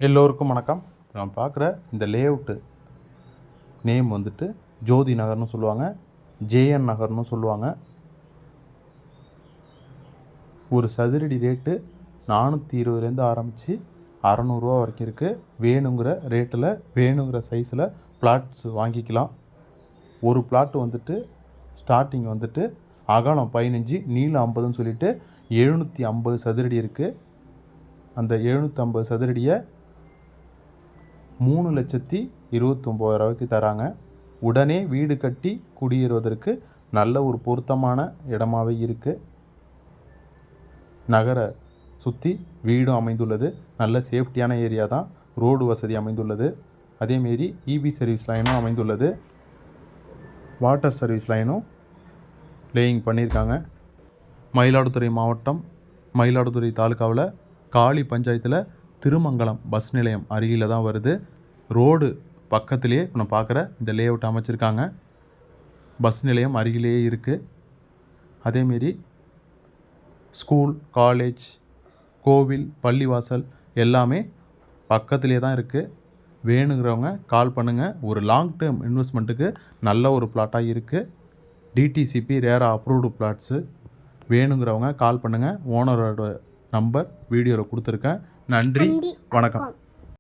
எல்லோருக்கும் வணக்கம். நான் பார்க்குற இந்த லேஅவுட்டு நேம் வந்துட்டு ஜோதி நகர்னு சொல்லுவாங்க, ஜேஎன் நகர்னு சொல்லுவாங்க. ஒரு சதுரடி ரேட்டு 420 ஆரம்பித்து 600 வரைக்கும் இருக்குது. வேணுங்கிற ரேட்டில் வேணுங்கிற சைஸில் பிளாட்ஸ் வாங்கிக்கலாம். ஒரு பிளாட்டு வந்துட்டு ஸ்டார்டிங் வந்துட்டு அகலம் 15, நீளம் 50ன்னு சொல்லிட்டு 750 சதுரடி இருக்குது. அந்த 750 சதுரடியை 3,29,000 தராங்க. உடனே வீடு கட்டி குடியேறுவதற்கு நல்ல ஒரு பொருத்தமான இடமாகவே இருக்குது. நகரை சுற்றி வீடும் அமைந்துள்ளது. நல்ல சேஃப்டியான ஏரியா தான். ரோடு வசதி அமைந்துள்ளது. அதேமாரி இபி சர்வீஸ் லைனும் அமைந்துள்ளது. வாட்டர் சர்வீஸ் லைனும் லேயிங் பண்ணியிருக்காங்க. மயிலாடுதுறை மாவட்டம், மயிலாடுதுறை தாலுக்காவில் காளி பஞ்சாயத்தில் திருமங்கலம் பஸ் நிலையம் அருகில் தான் வருது. ரோடு பக்கத்திலேயே நம்ம பார்க்குற இந்த லேஅவுட் அமைச்சிருக்காங்க. பஸ் நிலையம் அருகிலேயே இருக்குது. அதேமாரி ஸ்கூல், காலேஜ், கோவில், பள்ளிவாசல் எல்லாமே பக்கத்திலே தான் இருக்குது. வேணுங்கிறவங்க கால் பண்ணுங்கள். ஒரு லாங் டேர்ம் இன்வெஸ்ட்மெண்ட்டுக்கு நல்ல ஒரு பிளாட்டாக இருக்குது. டிடிசிபி ரேரா அப்ரூவ்டு பிளாட்ஸு. வேணுங்கிறவங்க கால் பண்ணுங்கள். ஓனரோட நம்பர் வீடியோவில் கொடுத்துருக்கேன். நன்றி, வணக்கம்.